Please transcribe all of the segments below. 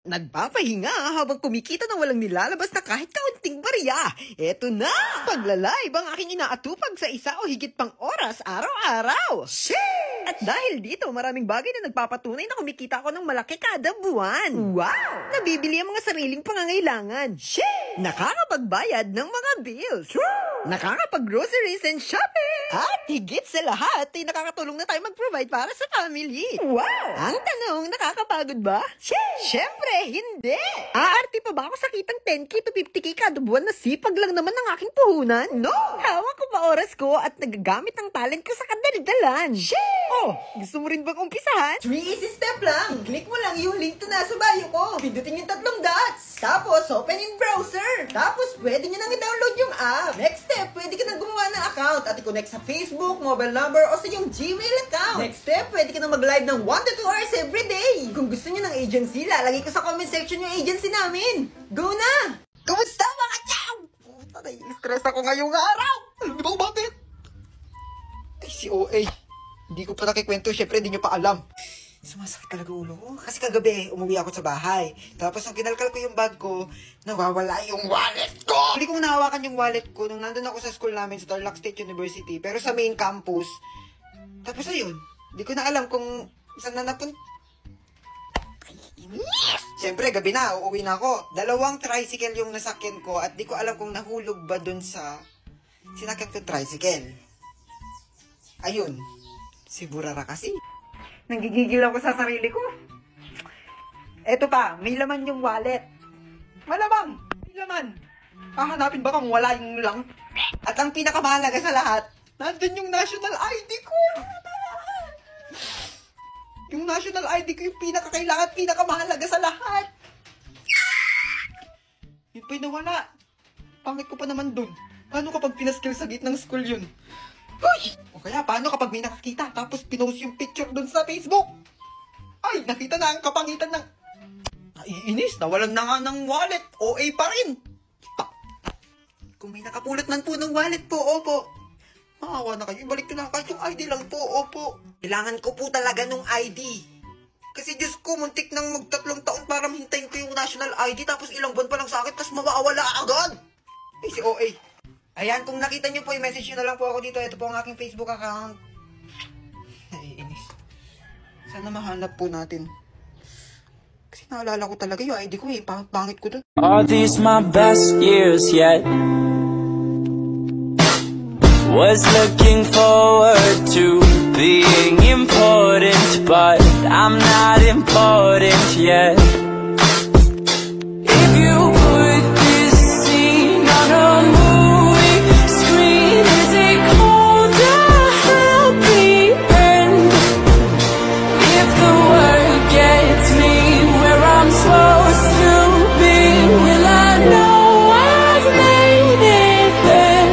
Nagpapahinga habang kumikita ng walang nilalabas na kahit kaunting barya. Eto na! Paglalive ang aking inaatupag sa isa o higit pang oras araw-araw. Sheesh! At dahil dito, maraming bagay na nagpapatunay na kumikita ako ng malaki kada buwan. Wow! Nabibili ang mga sariling pangangailangan. Sheesh! Nakakapagbayad ng mga bills. True! Nakakapag-groceries and shopping. At higit sa lahat, ay nakakatulong na tayo mag-provide para sa family. Wow! Ang tanong, nakakapagod ba? Sheesh! Siyempre, hindi! Aarte pa ba ako sa kitang 10K to 50K kada buwan na sipag lang naman ng aking puhunan? No! Hawak ko pa oras ko at nagagamit ang talent ko sa kadalidalan. Sheesh! Oh, gusto mo rin bang umpisahan? 3 easy step lang. Click mo lang yung link to nasa bio ko. Pindutin yung 3 dots. Tapos, open in browser. Tapos, pwede nyo nang i-download yung app. Next step, pwede ka nang gumawa ng account at i-connect sa Facebook, mobile number, o sa yung Gmail account. Next step, pwede ka nang mag-live ng 1 to 2 hours every day. Kung gusto nyo ng agency, lalagay ko sa comment section yung agency namin. Go na! Kumusta mga chow? Puta, nai-stress ako ngayong araw. Alam niyo ba bakit? Ay, si OA. Hindi ko pa nakikwento, syempre hindi nyo pa alam. Sumasakit talaga ulo ko. Kasi kagabi, umuwi ako sa bahay. Tapos nung kinalkal ko yung bag ko, nawawala yung wallet ko! Hindi ko nahawakan yung wallet ko nung nandun ako sa school namin sa Tarlac State University. Pero sa main campus. Tapos ayun, hindi ko na alam kung saan na napunta. Siyempre, gabi na, uuwi na ako. 2 tricycle yung nasakyan ko at di ko alam kung nahulog ba dun sa sinakyan ko tricycle. Ayun, si Burara kasi. Nanggigigil ako sa sarili ko. Eto pa, may laman yung wallet. Malamang, may laman. Hahanapin ba kung wala yung lang? At ang pinakamahalaga sa lahat, nandun yung national ID ko. Yung national ID ko yung pinakakailangan, pinakamahalaga sa lahat. Yun pa'y nawala. Pangit ko pa naman dun. Paano kapag pinaskill sa gitnang school yun? Uy! O kaya paano kapag may nakakita tapos pinost yung picture dun sa Facebook? Ay, nakita na ang kapangitan ng... Naiinis, nawalan na nga ng wallet. OA pa rin. Kung may nakapulot man po ng wallet po, opo. Maawa na kayo, ibalik ko na kahit yung ID lang po, opo. Kailangan ko po talaga nung ID. Kasi Diyos ko, muntik nang mag-3 taon para mahintayin ko yung national ID tapos ilang buwan pa lang sa akin tapos mawawala agad. Ay, si OA. Ayan, kung nakita nyo po, i-message nyo na lang po ako dito. Ito po ang aking Facebook account. Naiinis. Sana mahanap po natin. Kasi naalala ko talaga yung ID ko eh. Pangit ko dun. Are these my best years yet? Was looking forward to being important, but I'm not important yet. If you put this scene on a movie screen, is it cold or happy end? If the world gets me where I'm supposed to be, will I know I've made it then?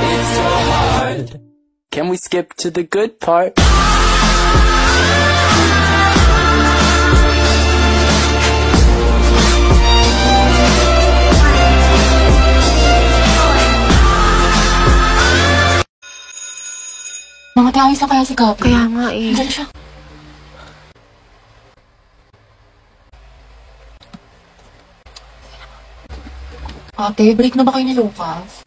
It's so hard. Can we skip to the good part? Mga ayos na kaya si Gabi. Kaya nga eh. Diyan siya. Ate, break na ba kayo ni Lucas?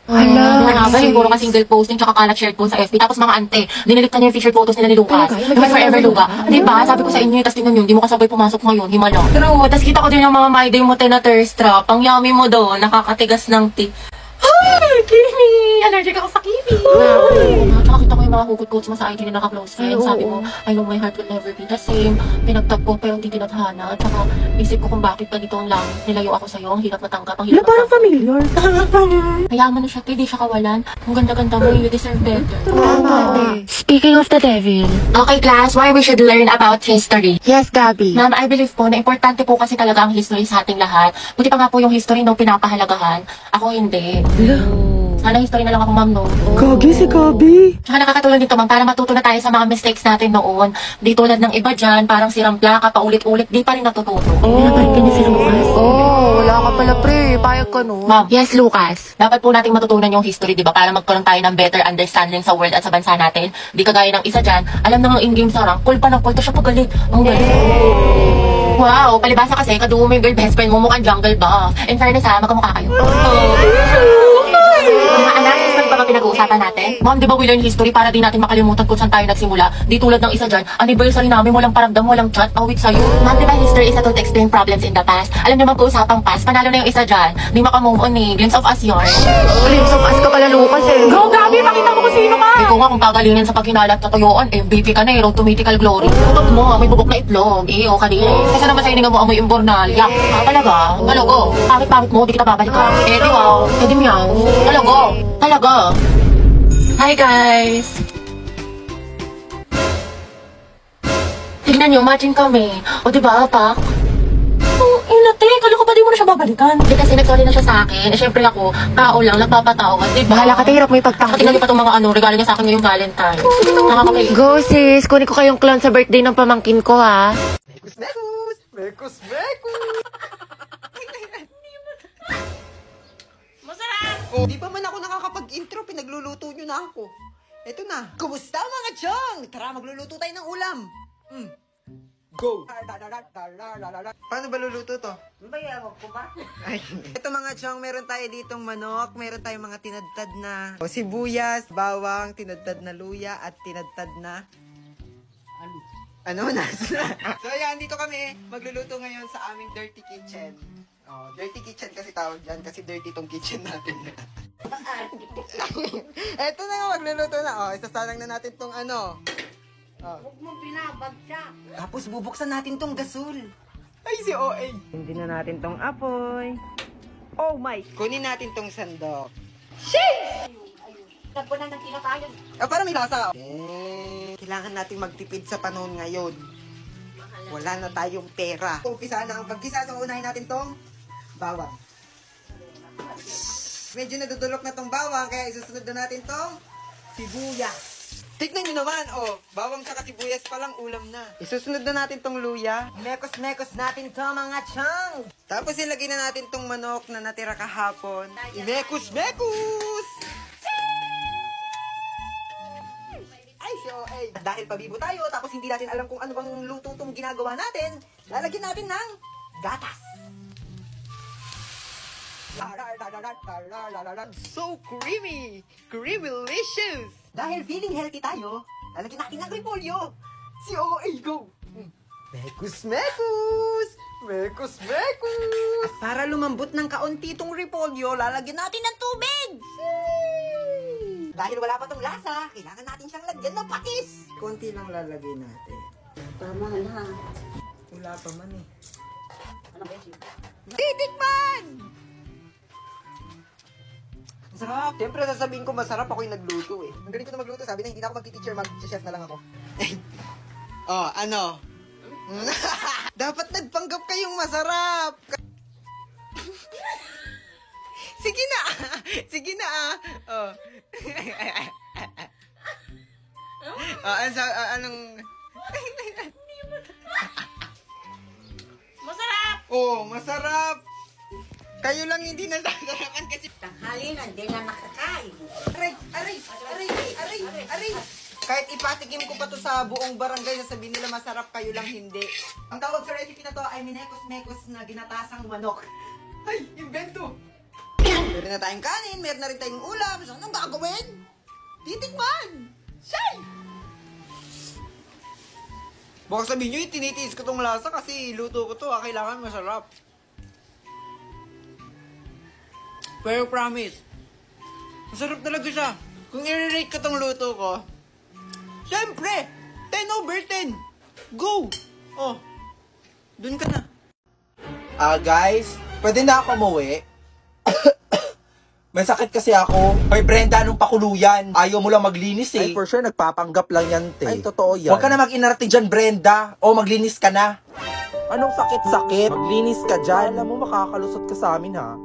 Hala. Siguro ka single posting tsaka kalat shared ko sa FB. Tapos mga ante, dinilit na niya yung featured photos nila ni Lucas. Yung may forever Luga. Di ba? Sabi ko sa inyo, tapos tingnan yun, di mo kasabay pumasok ngayon, himala. True, tapos kita ko din yung mga my day mo na thirst trap. Ang yummy mo doon, nakakatigas ng tea. Ay, Kimi! Allergic ako sa Kimi! Tsaka kita ko yung mga hugot-hugots mo sa IG na naka-close friends. Sabi mo, I know my heart will never be the same. Pinagtag ko pero hindi tinadhana. Tsaka isip ko kung bakit ganito lang. Nilayo ako sa'yo, ang hirap matanggap, ang hirap matanggap. Parang familiar. Hayaan mo na siya, di siya kawalan. Ang ganda-ganda mo, you deserve better. Speaking of the devil. Okay class, why we should learn about history? Yes, Gabi. Ma'am, I believe po na importante po kasi talaga ang history sa ating lahat. Buti pa nga po yung history nung pinapahalagahan. Ako hindi. Sana history na lang ako, ma'am, no? Gagi si Gabi. Tsaka nakakatulong dito, ma'am, para matuto na tayo sa mga mistakes natin noon. Di tulad ng iba dyan, parang sirang plaka, paulit-ulit, di pa rin natututo. Pinapalit ka niya si Lucas. Wala ka pala, pre. Payag ka, no? Ma'am, yes, Lucas. Dapat po nating matutunan yung history, di ba? Para magkaroon tayo ng better understanding sa world at sa bansa natin. Di kagaya ng isa dyan, alam na ng in-game sa rank, cool pa ng cool, to siya pagalit. Ang galing. Wow, palibasa kasi, kadugo mo yung girl best friend mo, mukhang jungle ba? In fairness ha, magkamukha kayo. Mga anak, history pa ba pinag-uusapan natin? Ma'am, di ba we learn history para di natin makalimutan kung saan tayo nagsimula? Di tulad ng isa dyan, anniversary namin, walang paramdam, walang chat, awit sa'yo. Ma'am, di ba history is a tool to explain problems in the past? Alam niyo mag-uusapang past, panalo na yung isa dyan. Di makamove on eh, glimpse of us yun. Glimpse of us ka pala, Lucas eh. Go, Gabi, pakita mo kung sino ka! Ikaw nga kung pagalingin sa pagkinalat katuyuan, MVP ka na eh, road to mythical glory. Tutok mo, may bubok na itlog, iyo ka din. Kasi naman sa hininga mo amoy yung bornalya. Talaga? Talago? Pangit-pangit mo, di kita babalikan. Eh di wow, eh di meow. Talago? Talaga? Hi guys! Tignan nyo, matching kami. O diba, Pak? Oh, inate, kala ko ba di mo na siya babalikan? Di kasi nagsorry na siya sa akin. Eh syempre ako, tao lang, nagpapatawad, diba? Bahala ka, hirap mo Tingnan ipagtanggol. niyo pa itong mga regalo niya sa akin ngayong Valentine. Nakakakay. Go sis, kunin ko kayong clown sa birthday ng pamangkin ko ha. Mekus! Masarap! Oh, di pa man ako nakakapag-intro, pinagluluto nyo na ako. Eto na. Kumusta mga chong? Tara, magluluto tayo ng ulam. Go! Paano ba luluto to? Bayawag ko ba? Ay, ito mga chong, meron tayo ditong manok, meron tayong mga tinadtad na sibuyas, bawang, tinadtad na luya, at tinadtad na ano na? So yan, dito kami magluluto ngayon sa aming dirty kitchen. Oh, dirty kitchen kasi tawag dyan kasi dirty tong kitchen natin. Eto na nga, magluluto na. Oh, isasalang na natin tong ano. Oh. Huwag mo pinabagsak. Tapos bubuksan natin tong gasol. Ay, si OA. Hindi na natin tong apoy. Oh my. Kunin natin tong sandok. Nagpunan ng kinakayan. Para may lasa. Kailangan nating magtipid sa panahon ngayon. Wala na tayong pera. Umpisa na ang pagkisa. So, unahin natin tong bawang. Medyo nadudulok na tong bawang, kaya isusunod na natin tong sibuyas. Tignan nyo naman, oh. Bawang tsaka sibuyas palang ulam na. Isusunod na natin tong luya. Mekos-mekos natin to mga chang. Tapos ilagay na natin tong manok na natira kahapon. Imekos-mekos! Ay, si OA. Dahil pabibo tayo, tapos hindi natin alam kung ano bang luto itong ginagawa natin, lalagyan natin ng gatas. So creamy! Creamy-licious! Dahil feeling healthy tayo, lalagyan natin ng repolyo. Si OA, go! Mekus-mekus! Mekus-mekus! At para lumambot ng kaunti itong repolyo, lalagyan natin ng tubig! Dahil wala pa tong lasa, kailangan natin siyang lagyan ng patis. Konti lang lalagay natin. Tama na. Wala pa man eh. Ano ba yun? Titikman! Masarap. Siyempre sasabihin ko masarap, ako yung nagluto eh. Ang galing ko na magluto, sabi na hindi na ako mag-teacher, mag-chef na lang ako. Oh, ano? Dapat nagpanggap kayong masarap. Sige na. Sige na. Oh. Anong... Masarap! Oh, masarap. Kayo lang hindi nasasarapan kasi... Tanghali na, hindi na nakakain. Aray! Aray! Aray! Aray! Aray! Kahit ipatikim ko pa to sa buong barangay, sasabihin nila masarap, kayo lang hindi. Ang tawag sa recipe na to ay minekos-mekos na ginatasang manok. Ay! Invento! Meron na tayong kanin, meron na rin tayong ulam. So, anong gagawin? Titikman! Shay! Baka sabihin nyo, tinitiis ko tong lasa kasi luto ko to, kailangan masarap. Pero promise, masarap talaga siya. Kung i-rate ko tong luto ko, syempre, 10 over 10. Go! Oh, dun ka na. Guys, pwede na ako umuwi? May sakit kasi ako. Kay Brenda, anong pakuluyan? Ayaw mo lang maglinis eh. Ay, for sure, nagpapanggap lang yan, te. Ay, totoo yan. Huwag ka na mag-inarte dyan, Brenda. O, maglinis ka na. Anong sakit-sakit? Maglinis ka dyan. Alam mo, makakalusot ka sa amin, ha?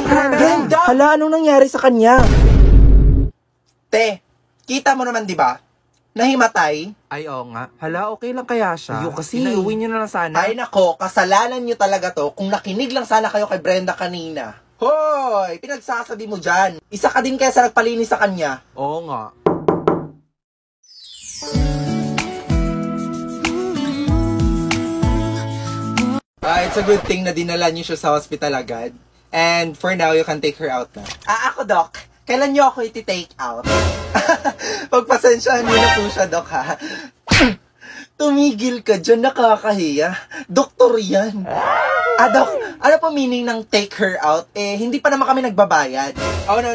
Brenda! Hala, anong nangyari sa kanya? Te, kita mo naman, di ba? Nahimatay. Ay, oo nga. Hala, okay lang kaya siya? Ayaw kasi. Inauwi niyo na lang sana. Ay, nako, kasalanan nyo talaga to kung nakinig lang sana kayo kay Brenda kanina. Hoy, pinagsasabi mo dyan. Isa ka din kaya sa nagpalinis sa kanya. Oo nga. It's a good thing na dinala niyo siya sa hospital agad. And for now, you can take her out na. Ako, Doc. Kailan niyo ako iti-take out? Pagpasensyahan niyo na po siya, Doc, ha? Tumigil ka dyan, nakakahiya. Doktor yan. Doc, ano po meaning ng take her out? Hindi pa naman kami nagbabayad. Oh, no.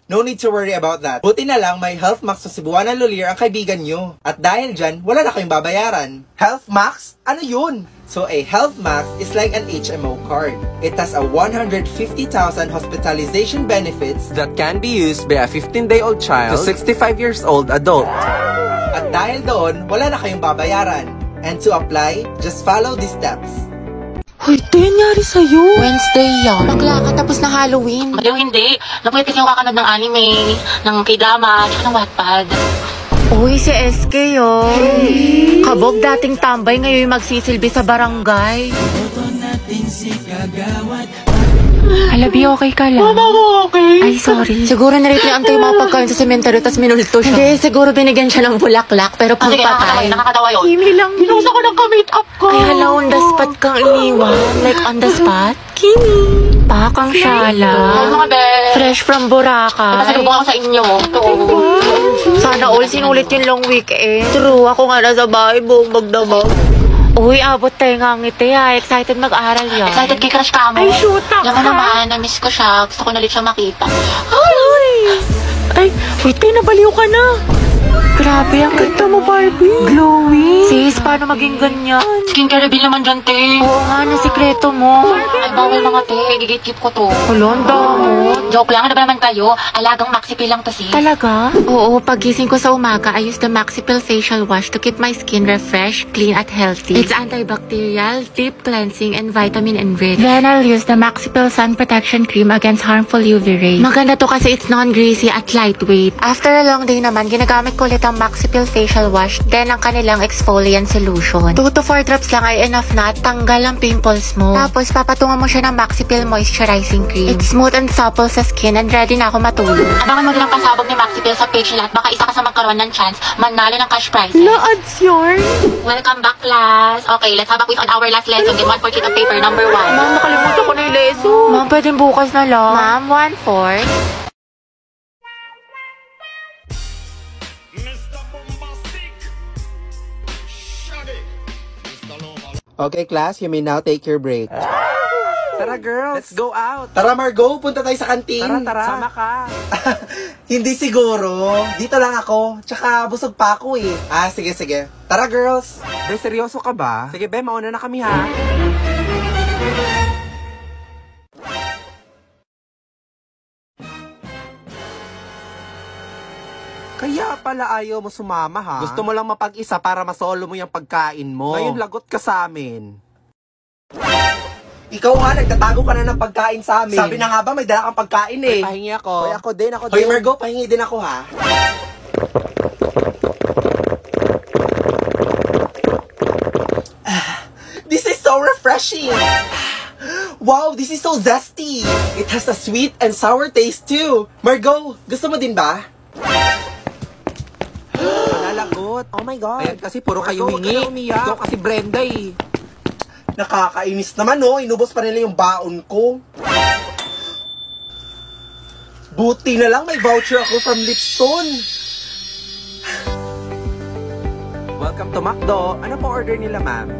No need to worry about that. Buti na lang, may Health Max sa Cebuana Lolier ang kaibigan nyo. At dahil dyan, wala na kayong babayaran. Health Max? Ano yun? So, a Health Max is like an HMO card. It has a 150,000 hospitalization benefits That can be used by a 15-day-old child to 65 years old adult. at dahil doon, wala na kayong babayaran. And to apply, just follow these steps. Hoy, ito nangyari sa'yo. Wednesday yan. Bakla ka tapos na Halloween. Maliw hindi. Napuyat kasi yung kakanood ng anime, ng k-drama, tsaka ng Wattpad. Uy, si SK oh. Kabog dating tambay, ngayon magsisilbi sa barangay. Alabi, okay ka lang? Mama ko okay. Ay, sorry. Siguro narito ni Antay yung mga pagkain sa sementeryo tas minulto siya. Hindi, siguro binigyan siya ng bulaklak pero pang Sige, patay. nakakatawa yun. Kimi lang. Pinusa ko ng ka-make up ko. Ay, hala, on the spot kang iniwan. Like on the spot? Kimi. Pakang Ay, syala. mga be. Fresh from Boracay. Pasalubong ako sa inyo. Ito. Sana all sinulit yung long weekend. True, ako nga nasa bahay, buong magdamag. Uy, abot tayo nga ngiti ha. Excited mag-aral yan. Excited kay crush ka mo. Ay, shoot ako. Alam mo naman, na-miss ko siya. Gusto ko na ulit siya makita. Ay, wait tayo, nabaliw ka na. Grabe, ang ganda mo, Barbie. Glowing. Sis, paano maging ganyan? Skincare reveal naman dyan, te. Oo nga, na sikreto mo. Ay, bawal mga te. Gigit-keep ko to. Kulonda mo. Joke lang. Ano ba naman kayo? Alagang Maxipil lang to, sis. Talaga? Oo, pagising ko sa umaga, I use the Maxipil facial wash to keep my skin refreshed, clean at healthy. It's antibacterial, deep cleansing, and vitamin enriched. Then I'll use the Maxipil sun protection cream against harmful UV rays. Maganda to kasi it's non-greasy at lightweight. After a long day naman, ginagamit ko ulit ang Maxipil facial wash, then ang kanilang exfoliant solution. 2 to 4 drops lang ay enough na at tanggal ang pimples mo. Tapos papatungan mo siya ng Maxipil moisturizing cream. It's smooth and supple sa skin and ready na ako matulog. Abangan mo din ang pasabog ni Maxipil sa page nila at baka isa ka sa magkaroon ng chance manalo ng cash prizes. Na-ads yarn? Welcome back, class. Okay, let's have a quiz on our last lesson. Get 1/4 sheet of paper, number 1. Ma'am, nakalimutan ko na yung lesson. Ma'am, pwedeng bukas na lang. Ma'am, 1/4. Okay, class, you may now take your break. Tara, girls. Let's go out. Tara, Margo, punta tayo sa kantin. Tara. Sama ka. Hindi siguro. Dito lang ako. Tsaka busog pa ako eh. Sige. Tara, girls. Be, seryoso ka ba? Sige, Be, mauna na kami ha. Kaya pala ayaw mo sumama ha? Gusto mo lang mapag-isa para masolo mo yung pagkain mo. Ngayon lagot ka sa amin. Ikaw nga, nagtatago ka na ng pagkain sa amin. Sabi na nga ba, may dala kang pagkain eh. Pahingi ako. Hoy, ako din. Hoy, Margo, pahingi din ako ha. This is so refreshing. Wow, this is so zesty. It has a sweet and sour taste too. Margo, gusto mo din ba? Malalagot. Oh my God. Ayan kasi puro Margo, kayo hingi. huwag ka na umiyak. Ikaw kasi Brenda eh. Nakakainis naman no, inubos pa nila yung baon ko. Buti na lang may voucher ako from Lipton. Welcome to McDo. Ano po order nila, ma'am?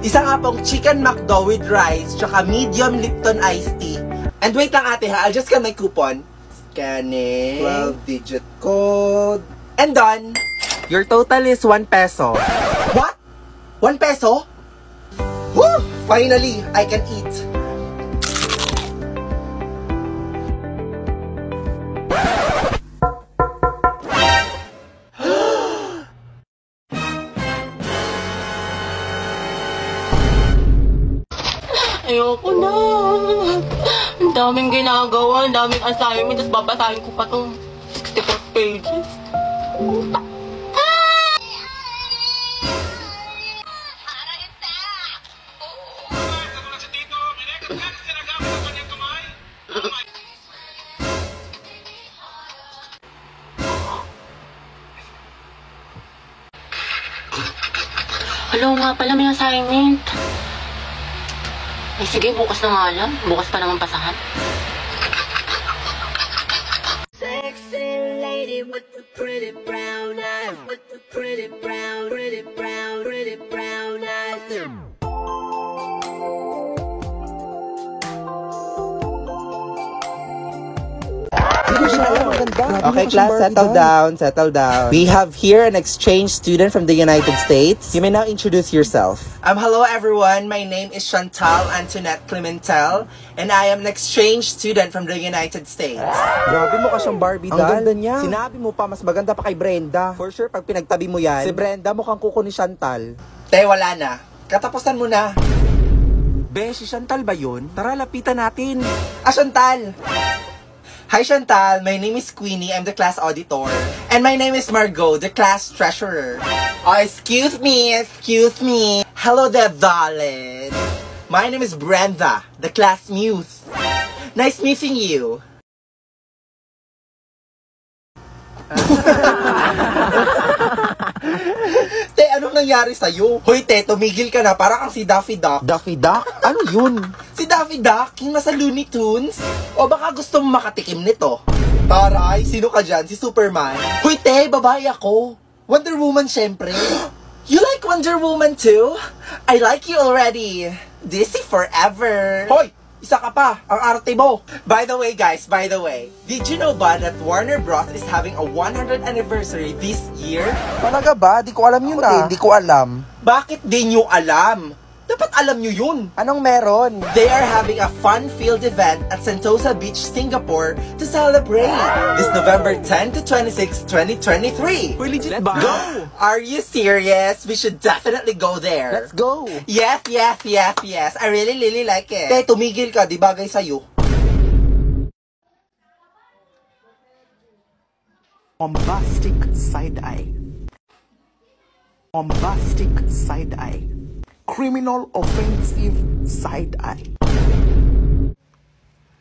Isa nga pong chicken McDo with rice, tsaka medium Lipton iced tea. And wait lang ate ha, I'll just scan my coupon. Scanning. 12-digit code. And done. Your total is 1 peso. What? 1 peso? Woo! Finally, I can eat. Ayoko na. Ang daming ginagawa, ang daming assignment, tapos babasahin ko pa itong 64 pages. Hello nga pala, may assignment. Eh sige, bukas na nga lang. Bukas pa naman pasahan. Sexy lady with the pretty brown eyes, with the pretty brown eyes. Okay, class, settle down. We have here an exchange student from the United States. You may now introduce yourself. Hello everyone. My name is Chantal Antoinette Clementel, and I am an exchange student from the United States. Grabe mo ka siyang Barbie doll. Ang ganda niya. Sinabi mo pa, mas maganda pa kay Brenda. For sure, pag pinagtabi mo yan, si Brenda mukhang kuko ni Chantal. Te, wala na. Katapusan mo na. Be, si Chantal ba yun? Tara, lapitan natin. Chantal! Hi Chantal, my name is Queenie, I'm the class auditor. And my name is Margot, the class treasurer. Oh, excuse me. Hello there, darling. My name is Brenda, the class muse. Nice meeting you. Te, anong nangyari sa'yo? Hoy, te, tumigil ka na, para kang si Daffy Duck. Daffy Duck? Ano yun? Si Daffy Duck, yung nasa Looney Tunes? O baka gusto mo makatikim nito? Taray, sino ka dyan? Si Superman? Hoy, te, babae ako. Wonder Woman, syempre. You like Wonder Woman too? I like you already. DC forever. Hoy! Isa ka pa, ang arte mo. By the way, guys, did you know ba that Warner Bros. Is having a 100th anniversary this year? Talaga ba? Di ko alam yun ah. Hindi ko alam. Bakit di nyo alam? Dapat alam nyo yun. Anong meron? They are having a fun-filled event at Sentosa Beach, Singapore to celebrate this November 10 to 26, 2023. Uy, legit ba? Go! Are you serious? We should definitely go there. Let's go! Yes. I really like it. Te, tumigil ka, di bagay sa'yo. Bombastic side eye. Bombastic side eye. Criminal offensive side eye.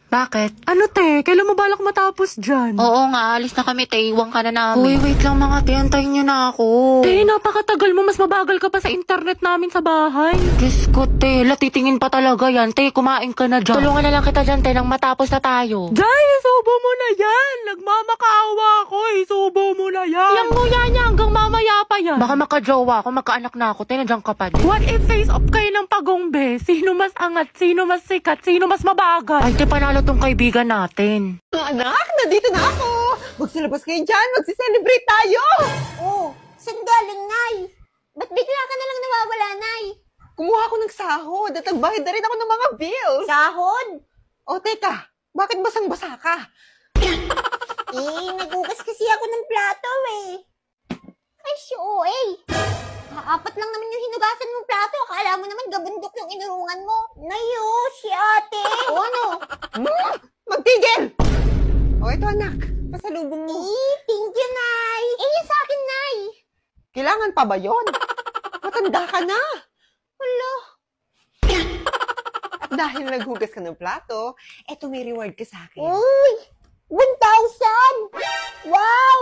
Bakit? Ano te? Kailan mo balak matapos dyan? Oo nga, alis na kami, te. Iwan ka na namin. Uy, wait lang mga te. Antayin niyo na ako. Te, napakatagal mo. Mas mabagal ka pa sa internet namin sa bahay. Diyos ko, te. Latitingin pa talaga yan. Te, kumain ka na dyan. Tulungan na lang kita dyan, te, nang matapos na tayo. Jay, isubo mo na yan. Nagmamakaawa ako. Isubo mo na yan. Yang nguya niya hanggang mamaya pa yan. Baka makajowa ako, magkaanak na ako. Te, nandiyan ka pa din. What if face off kayo ng pagongbe? Sino mas angat? Sino mas sikat? Sino mas mabagal? Ay, te, panalo tong kaibigan natin. Anak, nandito na ako. Magsilabas kayo dyan. Magsiselebrate tayo. Oh, saan galing, Nay? Ba't bigla ka na lang nawawala, Nay? Kumuha ako ng sahod at nagbayad na rin ako ng mga bills. Sahod? O, teka. Bakit basang-basa ka? Nagugas kasi ako ng plato, eh. Ay, OA. Apat lang naman yung hinugasan mong plato. Akala mo naman gabundok yung inurungan mo. Nayo, si ate. O ano? Magtigil! O, ito anak. Pasalubong mo. Thank you, Nay. Yung sa akin, Nay. Kailangan pa ba yun? Matanda ka na. Wala. At dahil naghugas ka ng plato, eto may reward ka sa akin. Uy! 1,000! Wow!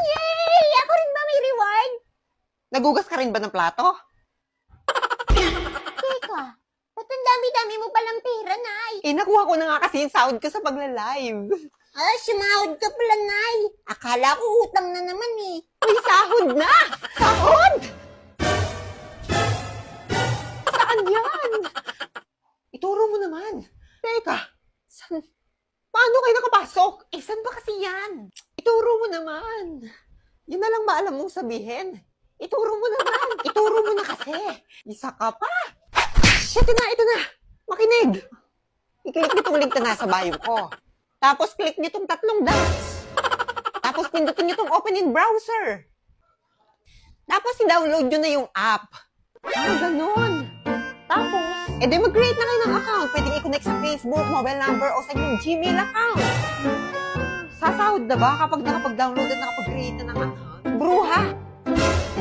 Yay! Ako rin ba may reward? Nagugas ka rin ba ng plato? Teka, ba't ang dami-dami mo palang pera, Nay? Nakuha ko na nga kasi yung sahod ko sa pagla-live. Sumahod ka pala, Nay. Akala ko utang na naman, eh. Uy, sahod na! Sahod! Saan yan? Ituro mo naman. Teka, paano kayo nakapasok? Saan ba kasi yan? Ituro mo naman. Yun na lang ba alam mong sabihin? Ituro mo naman. Ituro mo na kasi. Isa ka pa. Ito na. Makinig. I-click nitong link na nasa bio ko. Tapos click nitong 3 dots. Tapos pindutin nitong open in browser. Tapos i-download nyo na yung app. Ganon. Tapos, di mag-create na kayo ng account. Pwedeng i-connect sa Facebook, mobile number, o sa inyong Gmail account. Sasahod na ba kapag nakapag-download at nakapag-create na ng account? Bruha!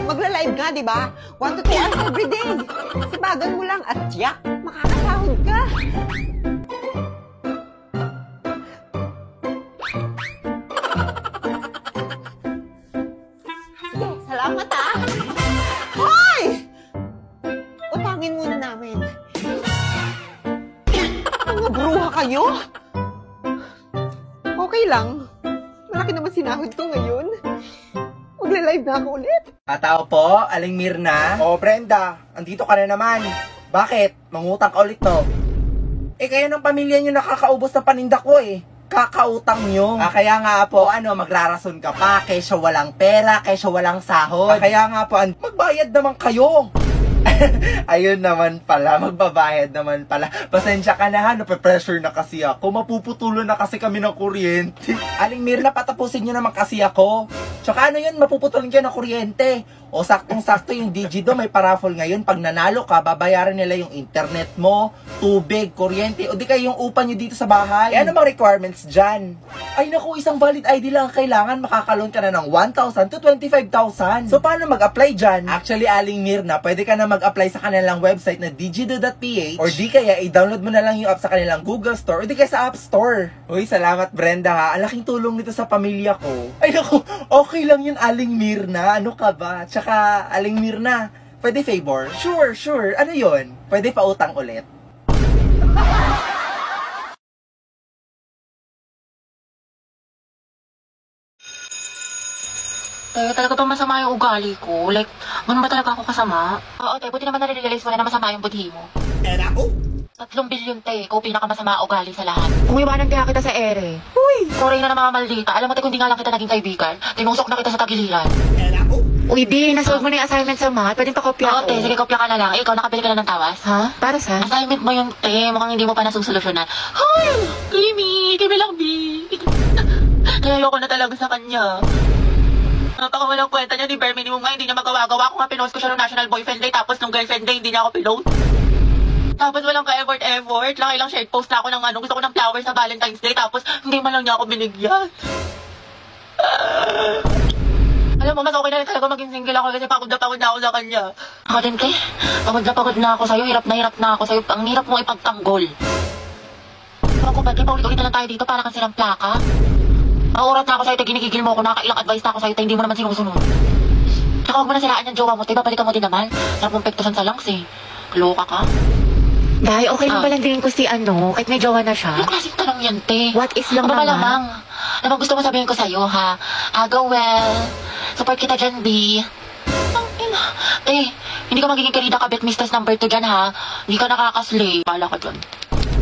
Magla-live nga, di ba? 1 to 2 hours every day. Sibagan mo lang at yak, makakasahod ka. Sige, salamat ah. Hoy! Utangin muna namin. Mga bruha kayo? Okay lang. Malaki naman sinahod ko ngayon. Magla-live na ako ulit. Tao po, Aling Mirna. O Brenda, andito ka na naman. Bakit? Mangutang ka ulit to. Kayo ng pamilya nyo nakakaubos ng paninda ko Kakautang nyo. Kaya nga po, magrarason ka pa, kaysa walang pera, kaysa walang sahod. Kaya nga po, magbayad naman kayo. Ayun naman pala, magbabayad naman pala. Pasensya ka na nape-pressure na kasi ako. Mapuputulo na kasi kami ng kuryente. Aling Mirna, patapusin nyo naman kasi ako. Tsaka yun, mapuputulin kayo ng kuryente. O saktong-sakto yung Digido, may paraffle ngayon. Pag nanalo ka, babayaran nila yung internet mo, tubig, kuryente, o di kayo yung upa nyo dito sa bahay. Ano bang requirements dyan? Ay naku, isang valid ID lang kailangan, makakaloan ka na ng 1,000 to 25,000. So paano mag-apply dyan? Actually, Aling Mirna, pwede ka na mag-apply sa kanilang website na digido.ph, or di kaya i-download mo na lang yung app sa kanilang Google Store, o di kaya sa App Store. Uy, salamat Brenda ha. Ang laking tulong nito sa pamilya ko. Ay naku, okay lang yun Aling Mirna. Ano ka ba? Tsaka, Aling Mirna, pwede favor? Sure. Ano yun? Pwede pa utang ulit? Talaga bang masama yung ugali ko? Like, ganun ba talaga ako kasama? Oo, buti naman nare-realize mo na masama yung budhi mo. 3 bilyon, ikaw pinakamasama ugali sa lahat. Kung iwanan kaya kita sa ere. Uy! Sorry na mga maldita. Alam mo, kung di nga lang kita naging kaibigan, tinusok na kita sa tagiliran. Uy, di, nasolve mo na yung assignment sa math. Pwedeng pakopya Oo, ko. sige, kopya ka na lang. Ikaw, nakabili ka na ng tawas? Ha? Para sa? Assignment mo yung mukhang hindi mo pa nasusolusyonan. Hoy! Kimi lang, B. Kaya ayoko na talaga sa kanya. Napakawalang kwenta niya, ni bare minimum nga, hindi niya magawa-gawa. Ako nga, pinost ko siya ng National Boyfriend Day, tapos nung Girlfriend Day, hindi niya ako pinost. Tapos walang ka-effort. Laki lang shared post na ako ng gusto ko ng flowers sa Valentine's Day, tapos hindi man lang niya ako binigyan. Alam mo, mas okay na rin talaga maging single ako kasi pagod na ako sa kanya. Ako din, pagod na ako sa'yo, hirap na ako sa'yo, ang hirap mong ipagtanggol. Ako ba, paulit-ulit na lang tayo dito para kasi ng plaka? Maurat na ako sa'yo, ginigigil mo ako, nakailang advice na ako sa'yo, hindi mo naman sinusunod. Tsaka huwag mo na siraan yung jowa mo, babalikan mo din naman. Sarap mong pektusan sa lungs Loka ka? Dahil okay lang palang tingin ko si kahit may jowa na siya. Anong klaseng tanong yan, te? What is lang naman? Malamang. Ano gusto mo sabihin ko sa'yo, ha? Go well. Support kita dyan, B. Hindi ka magiging karida kabit mistress number 2 dyan, ha? Hindi ka nakakaslay. Pala ka dyan.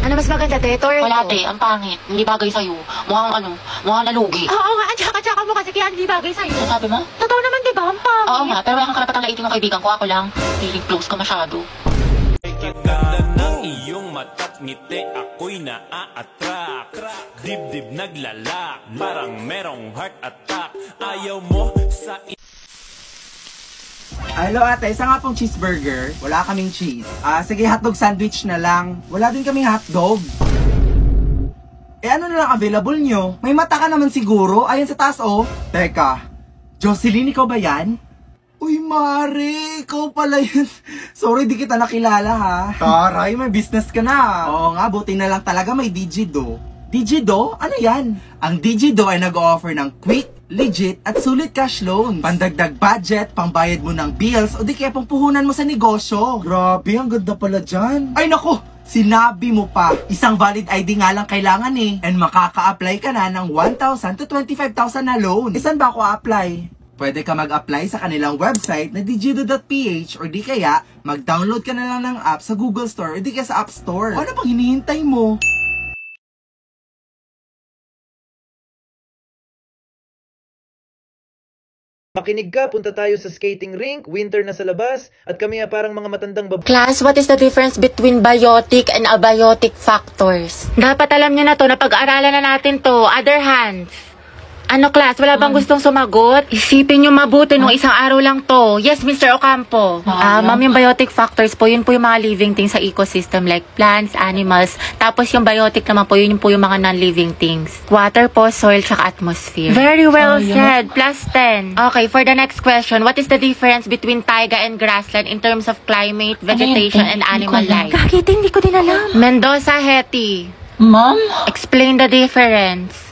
Ano mas maganda, te? Torre Wala, te. Ang pangit. Hindi bagay sa'yo. Mukhang nalugi. Oo nga, tsaka mo kasi kaya hindi bagay sa'yo. Ano sabi mo? Totoo naman, di ba? Ang pangit. Oo nga, pero wala kang karapatang laitin ng kaibigan ko. Ako lang. Feeling close ka masyado. Ganda ng iyong mata't ngiti, ako'y naa-attract. Dibdib naglalak, parang merong heart attack. Ayaw mo sa Hello ate, isa nga pong cheeseburger. Wala kaming cheese. Sige, hotdog sandwich na lang. Wala din kaming hotdog. Ano na lang available nyo? May mata ka naman siguro. Ayan sa taas, oh. Teka, Jocelyn, ikaw ba yan? Uy, Mare, ikaw pala yun. Sorry, di kita nakilala, ha? Taray, may business ka na. Oo nga, buti na lang talaga may Digido. Digido? Ano yan? Ang Digido ay nag-o-offer ng quick, legit, at sulit cash loans. Pandagdag budget, pangbayad mo ng bills, o di kaya pangpuhunan mo sa negosyo. Grabe, ang ganda pala dyan. Ay nako, sinabi mo pa. Isang valid ID nga lang kailangan And makaka-apply ka na ng 1,000 to 25,000 na loan. Saan ba ako apply? Pwede ka mag-apply sa kanilang website na digido.ph, or di kaya mag-download ka na lang ng app sa Google Store or di kaya sa App Store. Ano pang hinihintay mo? Makinig ka, punta tayo sa skating rink, winter na sa labas, at kami parang mga matandang babae. Class, what is the difference between biotic and abiotic factors? Dapat alam niyo na to, napag-aralan na natin to. Other hands. Ano, class? Wala bang gustong sumagot? Isipin nyo mabuti nung isang araw lang to. Yes, Mr. Ocampo. Ma'am, yung biotic factors po, yun po yung mga living things sa ecosystem like plants, animals. Tapos yung biotic naman po, yun po yung mga non-living things. Water po, soil, tsaka atmosphere. Very well said. Plus 10. Okay, for the next question, what is the difference between taiga and grassland in terms of climate, vegetation, and animal life? Kakita, hindi ko din alam. Mendoza, Hetty. Ma'am? Explain the difference.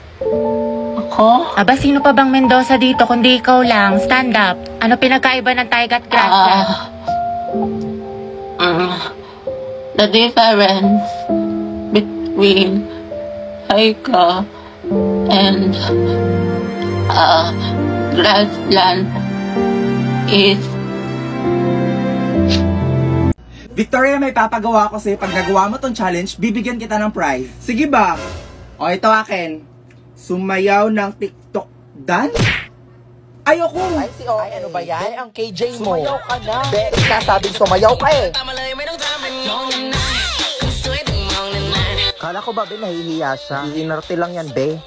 Ako? Aba, sino pa bang Mendoza dito kundi ikaw lang? Stand up. Ano pinagkaiba ng taiga at grassland? the difference between Haika and grassland is Victoria, may papagawa ko sa'yo. Pag nagawa mo tong challenge, bibigyan kita ng prize. Sige ba? O, ito akin. Sumayaw ng TikTok dance? Ayoko! Ay, ano ba yan? Ang KJ mo. Sumayaw ka na. Be, sasabing sumayaw ka eh. Kala ko ba, be, nahihiya siya? Iinarte lang yan, be.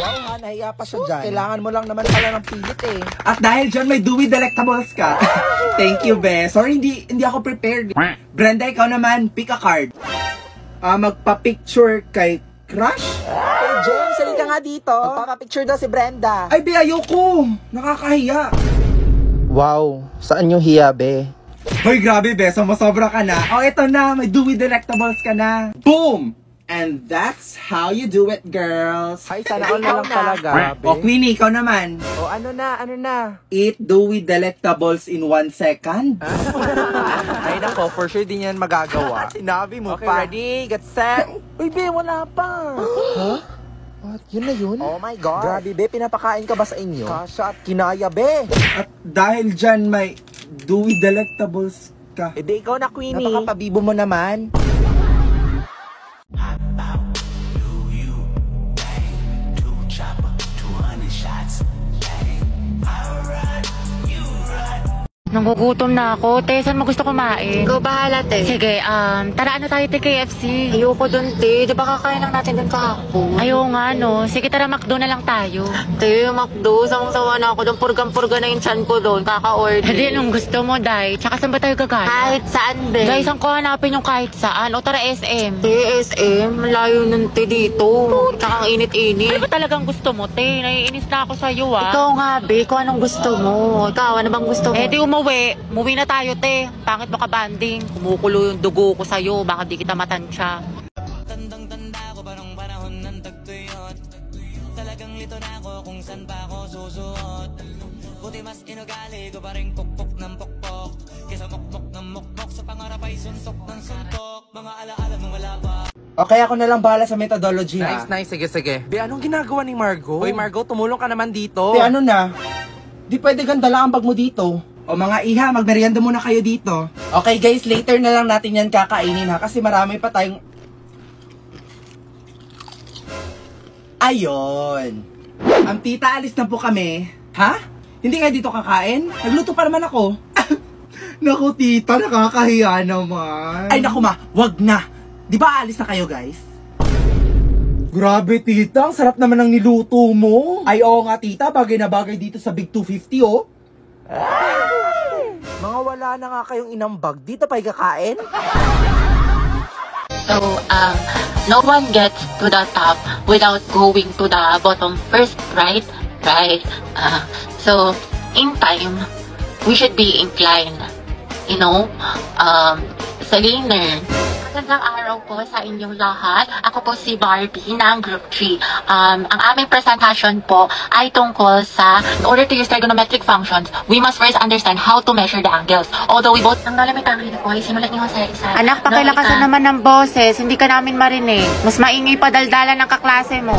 Wow, ha, nahiya pa siya dyan. Kailangan mo lang naman pala ng pilit eh. At dahil dyan, may Dewey Delectables ka. Thank you, be. Sorry, hindi ako prepared. Brenda, ikaw naman, pick a card. Magpa-picture kay crush? Hey, James, halika nga dito. Magpapapicture daw si Brenda. Ay, be, ayoko. Nakakahiya. Wow, saan yung hiya, be? Hoy, grabe, be. Sumasobra ka na. O, eto na. May Dewey Delectables ka na. Boom! And that's how you do it, girls. Ay, sana all na lang talaga, be. O, Queenie, ikaw naman. O, ano na? Eat Dewey Delectables in 1 second. Ay, nako, for sure din yan magagawa. Sinabi mo Okay, pa. ready? Get set. Uy, be, wala pa. Huh? What? Yun na yun? Oh my God. Grabe, be, pinapakain ka ba sa inyo? Kasha at kinaya, be. At dahil dyan, may Dewey Delectables ka. E di ikaw na, Queenie. Napakapabibo mo naman. Nangugutom na ako. Te, saan mo gusto kumain? Go bahala, te. Sige, tara ano tayo te KFC? Ayoko dun, te. Di ba kakain lang natin dun kahapon? Ayaw nga no. Sige tara, McDo na lang tayo. Te, McDo, sawang-sawa na ako dun. Purgang-purga na yung chan ko dun. Kaka-order. Hindi, nung gusto mo, Day. Tsaka saan ba tayo gagana? Kahit saan, be. Guys, ang ko hanapin yung kahit saan. O tara SM. Te, SM, malayo nun, te, dito. Tsaka ang init-init. Ano ba talagang gusto mo, te? Naiinis na ako sa'yo, ah. Ikaw nga, be. Kung anong gusto mo. Ikaw, ano bang gusto mo? Eh di umuwi na tayo, te. Pangit mo ka banding. Kumukulo yung dugo ko sa'yo. Baka di kita matansya. Tandang-tanda ko parang panahon ng tagtuyot. Talagang lito na ako kung saan pa ako susuot. Buti mas inugali ko pa rin pukpok ng pukpok. Kesa mukmok ng mukmok sa pangarap ay suntok ng suntok. Mga alaala mong wala pa. Okay, ako na lang bahala sa methodology, Nice, ha? nice. Sige. Be, anong ginagawa ni Margo? Uy, Margo, tumulong ka naman dito. Te, ano na? Di pwede ganda lang ang bag mo dito. O mga iha, magmerienda muna kayo dito. Okay guys, later na lang natin yan kakainin, ha? Kasi marami pa tayong... Ayon. Ang tita, alis na po kami. Ha? Hindi nga dito kakain? Nagluto pa naman ako. Naku tita, nakakahiya naman. Ay naku ma, wag na. Di ba alis na kayo guys? Grabe tita, ang sarap naman ng niluto mo. Ay oo nga tita, bagay na bagay dito sa Big 250 oh. Mga wala na nga kayong inambag. Dito pa kakain? So, no one gets to the top without going to the bottom first, right? Right? So, in time, we should be inclined, you know, sa learner. Magandang araw po sa inyong lahat. Ako po si Barbie ng Group 3. Ang aming presentation po ay tungkol sa, in order to use trigonometric functions, we must first understand how to measure the angles. Although we both... Ang nalamit ang hina ko ay simulat niyo sa isa. Anak, pakilakasan naman ng boses. Hindi ka namin marinig. Mas maingay pa daldalan ng kaklase mo.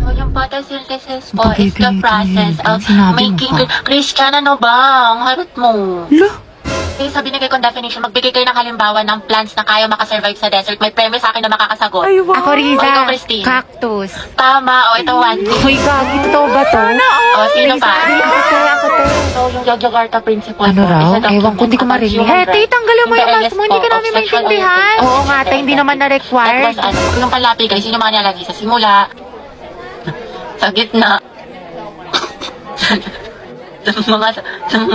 So, yung photosynthesis po is the process of Sinabi mo making... pa. Christian, ano ba? Ang harot mo. Lo? Okay, sa binigay kong definition, magbigay kayo ng halimbawa ng plants na kaya makasurvive sa desert. May premise sa akin na makakasagot. Ay, wow. Ako, Riza. O, ikaw, Christine. Cactus. Tama. O, ito, one. Uy, gagi. Totoo ba to? O, sino pa? Ako to. So, yung Yogyakarta principle Ano po, raw? is a document Ewan ko, hindi ko about marinig. human Eh, rights. tanggalin mo yung Fairness mask mo. Hindi po ka of namin sexual maintindihan. orientation. Oo nga, te. Hindi naman na-required. Tapos, yung palapi, guys, yun yung mga nilalagay sa simula. Sa gitna. Sa mga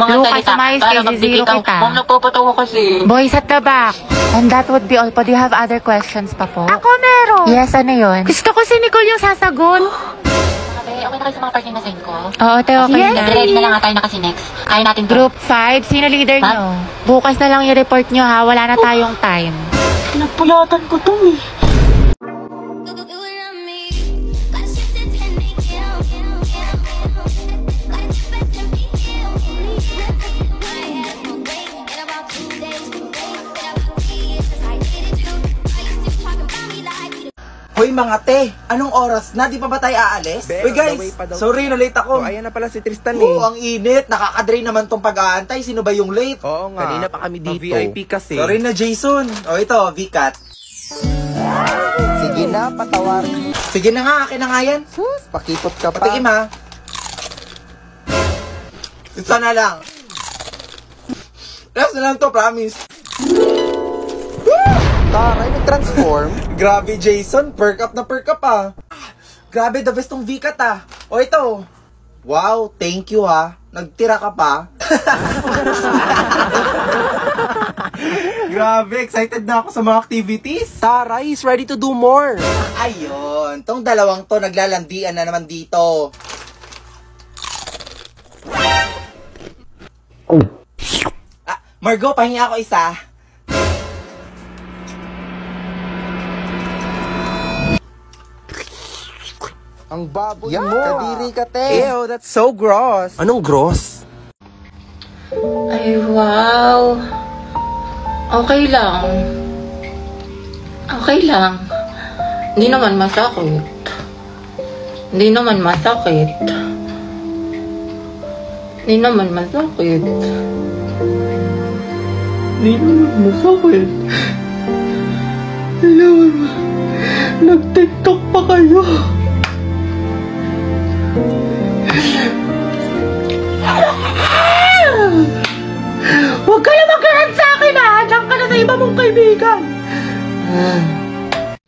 Lucas, salita. umayos Para kayo, magbigay zero ka. kita. Ma'am, nagpapato ko kasi. Boys at the back. And that would be all po. Do you have other questions pa po? Ako meron. Yes, ano yun? Gusto ko si Nicole yung sasagot. Okay na kayo sa mga partner na send ko? Oo, te, okay na. Ready na lang nga tayo na kasi next. Kaya natin to. Group 5, sino leader Ha? nyo? Bukas na lang i-report nyo ha. Wala na tayong time. Pinagpulatan ko to eh. Oy mga te, anong oras na? Di pa ba tayo aalis? Be, Uy on the way guys, pa daw. sorry na late ako. Oh, ayan na pala si Tristan Oo, ang init. Nakakadrain naman tong pag-aantay. Sino ba yung late? Oo nga. Kanina pa kami dito. VIP kasi. Sorry na Jason. O ito, VCAT. Sige na, patawarin. Sige na nga, akin na nga yan. Sus, pakipot ka pa. Patikim ha. Isa na lang. Last na lang to, promise. Taray, nag-transform. Grabe Jason, perk up na perk up ah. Grabe, the best tong VCAT ah. O ito. Wow, thank you ha. Nagtira ka pa. Grabe, excited na ako sa mga activities. Taray is ready to do more. Ayun, tong dalawang to naglalandian na naman dito. Margo, pahingi ako isa. Ang baboy mo. Kadiri ka, te. Ew, that's so gross. Anong gross? Ay, wow. Okay lang. Okay lang. Hindi naman masakit. Hindi naman masakit. Hindi naman masakit. Hindi naman masakit. Hindi naman nag-TikTok pa kayo. Huwag ka na mag-rant sa akin ha! Diyan ka na sa iba mong kaibigan!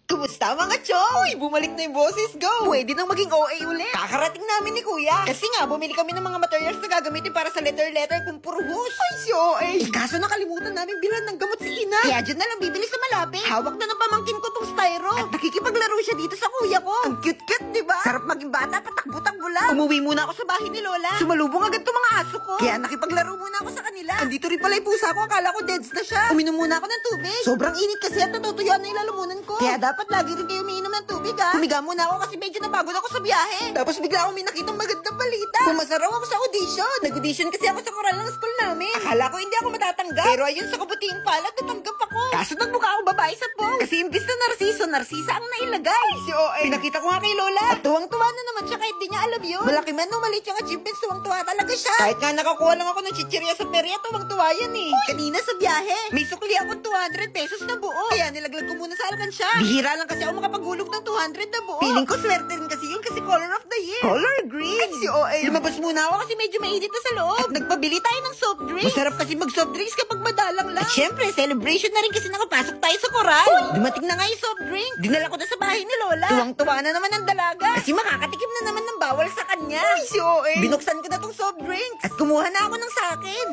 Kumusta mga choy? Bumalik na yung boses, go! Pwede nang maging OA ulit. Kakarating namin ni Kuya. Kasi nga, bumili kami ng mga materials na gagamitin para sa letter kung puro hus. Ay, si OA! Kaso nakalimutan namin bilhan ng gamot si Ina. Kaya dyan na lang bibili sa malapit. Hawak na ng pamangkin ko tong styro. At nakikipaglaro siya dito sa kuya ko. Ang cute-cute, di ba? Sarap maging bata, patakbo-takbo lang. Umuwi muna ako sa bahay ni Lola. Sumalubong agad tong mga aso ko. Kaya nakipaglaro muna ako sa kanila. Andito rin pala yung pusa ko. Akala ko deads na siya. Uminom muna ako ng tubig. Sobrang init kasi at natutuyuan na yung lalamunan ko. Kaya dapat lagi rin kayo umiinom ng tubig ha. Humiga muna ako kasi medyo napagod ako sa biyahe. Tapos bigla akong may nakitang magandang balita. Pumasa raw ako sa audition. Nag-audition kasi ako sa koral ng school namin. Akala ko hindi ako matatanggap. Pero ayun sa kabutiing palad, natanggap ako. Kaso nagmukha akong babae sa pong. Kasi imbis na narsisa ang nailagay. Si OA. Pinakita ko nga kay Lola. At tuwang-tuwa na naman siya kahit di niya alam yun. Malaki man o maliit yung achievements, tuwang-tuwa talaga siya. Kahit nga nakakuha lang ako ng chichirya sa perya, tuwang-tuwa yan eh. Kanina sa biyahe, may sukli ako 200 pesos na buo. Kaya nilaglag ko muna sa alkansya. Bihira lang kasi ako makapagulog ng 200 na buo. Feeling ko swerte rin kasi yun kasi color of the year. Color green. Ay, si OA. Lumabas muna ako kasi medyo mainit na sa loob. At nagpabili tayo ng soft drinks. Masarap kasi mag-soft drinks kapag madalang lang. At syempre, celebration na rin kasi nakapasok tayo sa koral. Dumating na nga yung soft drink. Dinala ko na sa bahay ni Lola. Tuwang-tuwa na naman ang dalaga. Kasi makakatikim na naman ng bawal sa kanya. Ay, si OA. Binuksan ko na tong soft drinks. At kumuha na ako ng sakin.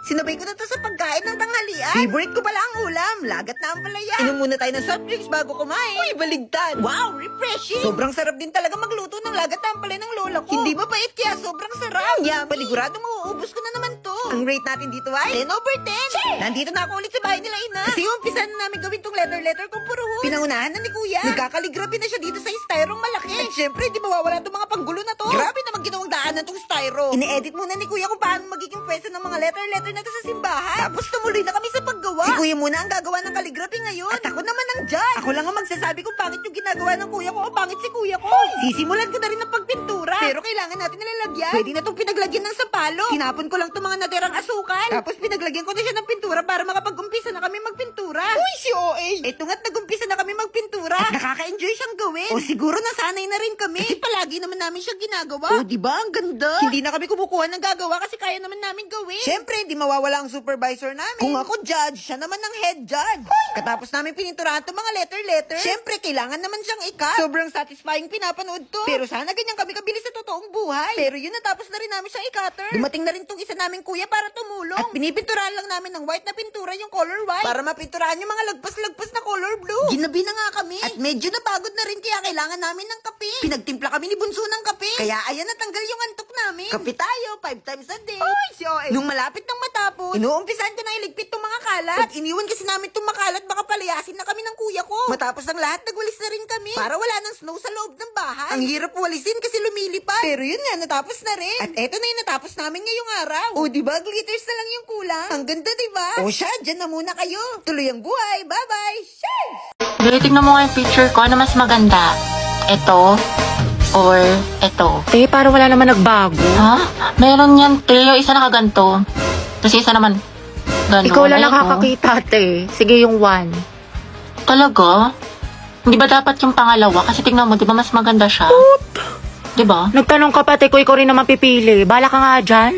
Sinabay ko na to sa pagkain ng tanghalian. Favorite ko pala ang ulam. Lagat na ang palaya. Inom muna tayo ng soft drinks bago kumain. Uy, baligtad. Wow, refreshing. Sobrang sarap din talaga magluto ng lagat na ang palaya ng lola ko. Hindi mapait kaya sobrang sarap. Yeah, paniguradong mauubos ko na naman to. Ang rate natin dito ay 10/10. Nandito na ako ulit sa bahay nila Ina. Kasi umpisan na namin gawin tong letter kung puro hus. Pinangunahan na ni Kuya. Nagkakaligrabe na siya dito sa styrong malaki. At syempre, di mawawala itong mga panggulo na to. Grabe naman ginawang daanan tong styro. Ine-edit muna ni Kuya kung paano magiging pwesto ng mga letter na to sa simbahan. Tapos tumuloy na kami sa paggawa. Si Kuya muna ang gagawa ng calligraphy ngayon. At ako naman ang judge. Ako lang ang magsasabi kung pangit yung ginagawa ng Kuya ko o pangit si Kuya ko. Sisimulan ko na rin ang pagpintura. Pero kailangan natin nilalagyan. Pwede na itong pinaglagyan ng sapalo. Tinapon ko lang itong mga natirang asukal. Tapos pinaglagyan ko na siya ng pintura para makapag-umpisa na kami magpintura. Uy, si OA! Eto nga't nag-umpisa na kami magpintura. At nakaka-enjoy siyang gawin. O siguro nasanay na rin kami. Kasi palagi naman namin siya ginagawa. O diba? Ang ganda. Hindi na kami kumukuha ng gagawa kasi kaya naman namin gawin. Siyempre, di mawawala ang supervisor namin. Kung ako judge, siya naman ang head judge. Katapos namin pininturahan itong mga letter. Siyempre, kailangan naman siyang ikat. Sobrang satisfying pinapanood to. Pero sana ganyan kami kabilis sa totoong buhay. Pero yun, natapos na rin namin siyang i-cutter. Dumating na rin tong isa naming kuya para tumulong. At pinipinturahan lang namin ng white na pintura yung color white. Para mapinturahan yung mga lagpas-lagpas na color blue. Ginabi na nga kami. At medyo napagod na rin kaya kailangan namin ng kape. Pinagtimpla kami ni Bunso ng kape. Kaya ayan, natanggal yung antok namin. Kape tayo, 5 times a day. Uy, si OA. Nung malapit nang matapos, Tapos, inuumpisan ko na iligpit tong mga kalat. At iniwan kasi namin tong makalat, baka palayasin na kami ng kuya ko. Matapos ang lahat, nagwalis na rin kami. Para wala ng snow sa loob ng bahay. Ang hirap walisin kasi lumilipad. Pero yun nga, natapos na rin. At eto na yung natapos namin ngayong araw. O diba, glitters na lang yung kulang. Ang ganda diba? O siya, dyan na muna kayo. Tuloy ang buhay. Bye-bye. Sheesh! Bili, tignan mo nga yung picture ko. Ano mas maganda? Ito or ito? Te, parang wala naman nagbago. Ha? Meron yan, te. Yung isa nakaganto. Tapos isa naman gano'n. Ikaw lang nakakakita, te. Sige, yung 1. Talaga? Hindi ba dapat yung pangalawa? Kasi tignan mo, di ba mas maganda siya? Di ba? Nagtanong ka pa, te, ko ikaw rin naman pipili. Bala ka nga dyan.